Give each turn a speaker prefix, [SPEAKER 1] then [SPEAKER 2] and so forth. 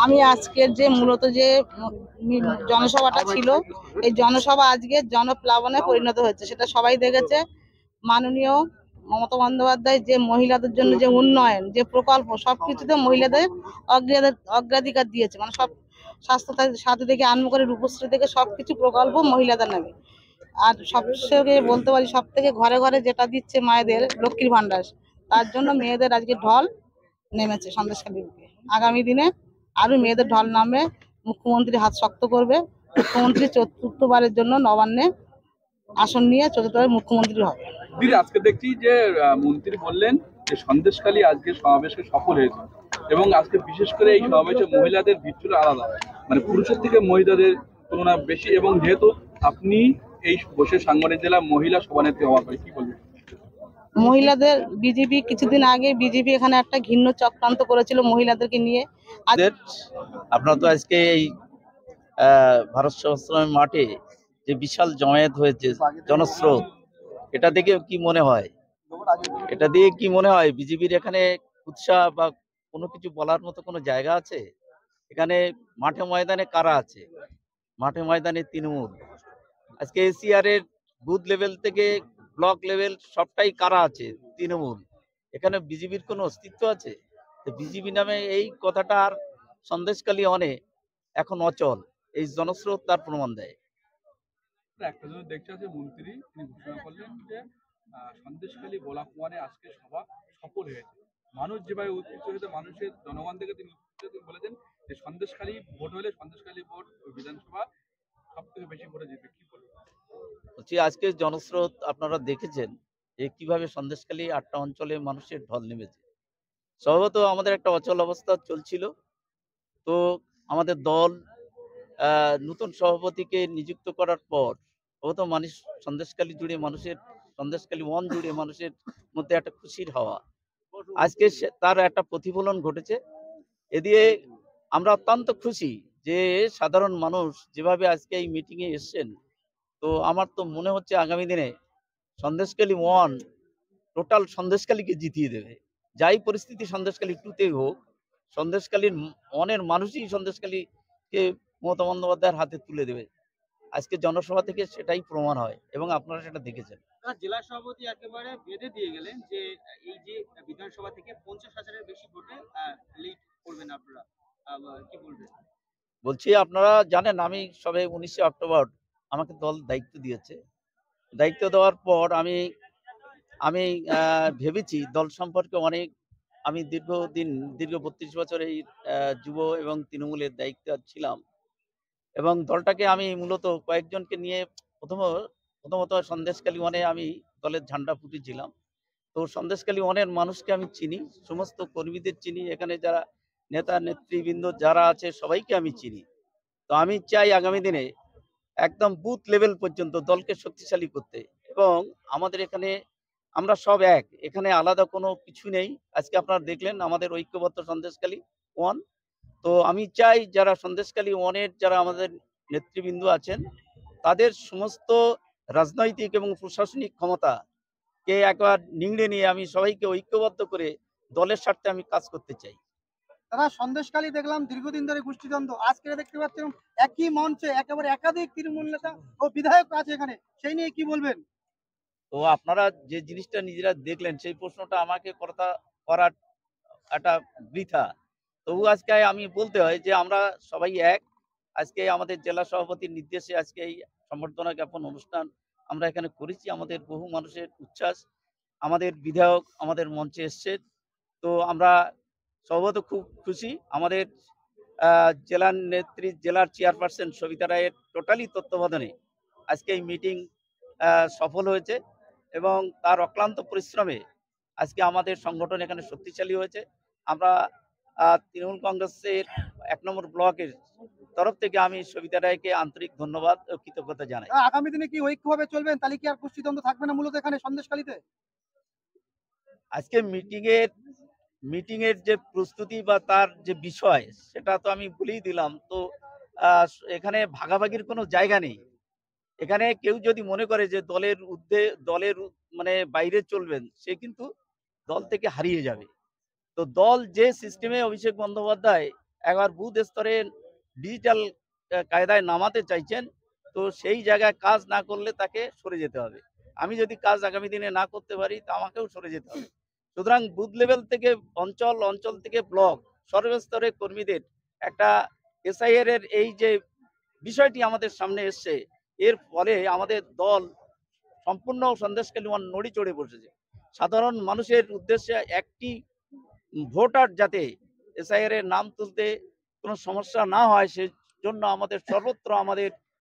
[SPEAKER 1] আমি আজকের যে মূলত যে জনসভাটা ছিল, এই জনসভা আজকে জনপ্লাবনে পরিণত হয়েছে, সেটা সবাই দেখেছে। মাননীয় মমতা বন্দ্যোপাধ্যায় যে মহিলাদের জন্য যে উন্নয়ন, যে প্রকল্প, সবকিছুতে মহিলাদের অগ্রাধিকার দিয়েছে। মানে সব স্বাস্থ্য সাথী থেকে আরম্ভ করে রূপশ্রী থেকে সবকিছু প্রকল্প মহিলাদের নামে। আর সবথেকে বলতে পারি, সব থেকে ঘরে ঘরে যেটা দিচ্ছে মায়েদের লক্ষ্মীর ভান্ডার, তার জন্য মেয়েদের আজকে ঢল নেমেছে সন্দেশখালী বুকে। আগামী দিনে আরো মেয়েদের ঢল নামে। মুখ্যমন্ত্রী হাত শক্ত করবে। মুখ্যমন্ত্রী চতুর্থবারের জন্য নবান্নে আসন নিয়ে চতুর্থবার মুখ্যমন্ত্রী হবে।
[SPEAKER 2] দিদি, আজকে দেখছি যে মন্ত্রী বললেন যে সন্দেশখালী আজকে সমাবেশে সফল হয়েছে এবং আজকে বিশেষ করে এই সমাবেশে মহিলাদের ভিড় ছিল আলাদা, মানে পুরুষের থেকে মহিলাদের তুলনা বেশি। এবং যেহেতু আপনি এই বসে সাংগঠনিক জেলা মহিলা সভানেত্রী হওয়া করে, কি বলবেন?
[SPEAKER 1] মহিলাদের বিজেপি কিছুদিন আগে এখানে একটা ঘৃণ্য চক্রান্ত করেছিল মহিলাদেরকে নিয়ে।
[SPEAKER 3] আপনারা তো আজকে এই ভারত সেবাশ্রমের মাঠে যে বিশাল জমায়েত হয়েছে, জনস্রোত, এটা দেখে কি মনে হয়? এটা দিয়ে কি মনে হয় বিজেপির এখানে উৎসাহ বা কোনো কিছু বলার মতো কোনো জায়গা আছে? এখানে মাঠে ময়দানে কারা আছে? মাঠে ময়দানে তৃণমূল। আজকে এসিআর এর বুথ লেভেল থেকে ব্লক লেভেল সবটাই কারা আছে? তৃণমূল। এখানে বিজেপির কোনো অস্তিত্ব আছে? বিজেপি নামে এই কথাটা আর সন্দেশখালী এখন অচল। এই জনস্রোত তার প্রমাণ দেয়।
[SPEAKER 2] একটা জিনিস দেখতে আছে, মন্ত্রী তিনি ঘোষণা করলেন যে সন্দেশখালী বলাকুয়ানে আজকে সভা সফল হয়েছে। মানুষ যেভাবে উৎপীড়িত হয়েছে, মানুষের জনগণ থেকে তিনি বলেছেন যে সন্দেশখালী ভোট হলে সন্দেশখালী ভোট বিধানসভা সব থেকে বেশি ভোটে জিতবে। কি বলবেন?
[SPEAKER 3] বলছি, আজকে জনস্রোত আপনারা দেখেছেন যে কিভাবে সন্দেশখালী 8টা অঞ্চলে মানুষের ঢল নেমেছে। স্বভাবত আমাদের একটা অচল অবস্থা চলছিল। তো আমাদের দল নতুন সভাপতিকে নিযুক্ত করার পর মানুষ সন্দেশখালী জুড়ে মানুষের, সন্দেশখালী মন জুড়ে মানুষের মধ্যে একটা খুশির হাওয়া। আজকে তার একটা প্রতিফলন ঘটেছে। এদিকে আমরা অত্যন্ত খুশি যে সাধারণ মানুষ যেভাবে আজকে এই মিটিংয়ে এসছেন। তো আমার তো মনে হচ্ছে আগামী দিনে সন্দেশখালী ওয়ান টোটাল সন্দেশখালীকে জিতিয়ে দেবে। যাই পরিস্থিতি সন্দেশখালী টুতে হোক, সন্দেশখালীর অনেক মানুষই সন্দেশখালীকে মমতা বন্দ্যোপাধ্যায়ের হাতে তুলে দেবে। আজকে জনসভা থেকে সেটাই প্রমাণ হয় এবং আপনারা সেটা দেখেছেন।
[SPEAKER 4] জেলা সভাপতি একেবারে বেঁধে দিয়ে গেলেন যে এই যে বিধানসভা থেকে 50,000-এর বেশি ভোটে লিড করবেন আপনারা, কি বলবেন?
[SPEAKER 3] বলছি, আপনারা জানেন আমি সবে 19 অক্টোবর আমাকে দল দায়িত্ব দিয়েছে। দায়িত্ব দেওয়ার পর আমি ভেবেছি দল সম্পর্কে অনেক। আমি দীর্ঘ 32 বছর এই যুব এবং তৃণমূলের দায়িত্ব ছিলাম এবং দলটাকে আমি মূলত কয়েকজনকে নিয়ে প্রথমত সন্দেশখালী ওয়ানে আমি দলের ঝান্ডা ফুটিয়েছিলাম। তো সন্দেশখালী ওয়ানের মানুষকে আমি চিনি, সমস্ত কর্মীদের চিনি, এখানে যারা নেতা নেতৃবৃন্দ যারা আছে সবাইকে আমি চিনি। তো আমি চাই আগামী দিনে একদম বুথ লেভেল পর্যন্ত দলকে শক্তিশালী করতে। এবং আমাদের এখানে আমরা সব এক, এখানে আলাদা কোনো কিছু নেই। আজকে আপনারা দেখলেন আমাদের ঐক্যবদ্ধ সন্দেশখালী ওয়ান। তো আমি চাই যারা সন্দেশখালী ওয়ানের যারা আমাদের নেতৃবৃন্দ আছেন, তাদের সমস্ত রাজনৈতিক এবং প্রশাসনিক ক্ষমতাকে একবার নিংড়ে নিয়ে আমি সবাইকে ঐক্যবদ্ধ করে দলের স্বার্থে আমি কাজ করতে চাই।
[SPEAKER 4] তারা সন্দেশখালী দেখলাম দীর্ঘদিন ধরে গোষ্ঠীদ্বন্দ্ব, আজকে দেখতে পাচ্ছেন একই মঞ্চে একেবারে একাধিক তৃণমূল নেতা ও বিধায়ক আছে এখানে, সেই নিয়ে কি বলবেন?
[SPEAKER 3] তো আপনারা যে জিনিসটা নিজেরা দেখলেন সেই প্রশ্নটা আমাকে করার একটা বৃথা। তবু আজকে আমি বলতে হয় যে আমরা সবাই এক। আজকে আমাদের জেলা সভাপতির নির্দেশে আজকে এই সম্বর্ধনা জ্ঞাপন অনুষ্ঠান আমরা এখানে করেছি। আমাদের বহু মানুষের উচ্ছ্বাস, আমাদের বিধায়ক আমাদের মঞ্চে এসছে। তো আমরা স্বভাবত খুব খুশি। আমাদের জেলার নেত্রী, জেলার চেয়ারপারসন সবিতা রায়ের টোটালি তত্ত্বাবধানে আজকে এই মিটিং সফল হয়েছে এবং তার অক্লান্ত পরিশ্রমে আজকে আমাদের সংগঠন এখানে শক্তিশালী হয়েছে। আমরা তৃণমূল কংগ্রেসের 1 নম্বর ব্লকের তরফ থেকে আমি সবিতা রায়কে আন্তরিক ধন্যবাদ ও কৃতজ্ঞতা জানাই।
[SPEAKER 4] আগামী দিনে কি ঐক্যভাবে চলবেন? তাহলে কি আর গোষ্ঠীদ্বন্দ্ব থাকবে না মূলত এখানে সন্দেশখালীতে?
[SPEAKER 3] আজকে মিটিং এর যে প্রস্তুতি বা তার যে বিষয় সেটা তো আমি বলেই দিলাম। তো এখানে ভাগাভাগির কোনো জায়গা নেই। এখানে কেউ যদি মনে করে যে দলের মানে বাইরে চলবেন, সে কিন্তু দল থেকে হারিয়ে যাবে। তো দল যে সিস্টেমে অভিষেক বন্দ্যোপাধ্যায় একবার বুথ স্তরে ডিজিটাল কায়দায় নামাতে চাইছেন, তো সেই জায়গায় কাজ না করলে তাকে সরে যেতে হবে। আমি যদি কাজ আগামী দিনে না করতে পারি তা আমাকেও সরে যেতে হবে। সুতরাং বুথ লেভেল থেকে অঞ্চল, অঞ্চল থেকে ব্লক, সর্বস্তরের কর্মীদের একটা এসআইআর এর এই যে বিষয়টি আমাদের সামনে এসছে, এর ফলে আমাদের দল সম্পূর্ণ সন্দেশখালী নড়ি চড়ে বসেছে। সাধারণ মানুষের উদ্দেশ্যে একটি ভোটার যাতে এসআইআর এর নাম তুলতে কোনো সমস্যা না হয়, সেই জন্য আমাদের সর্বত্র আমাদের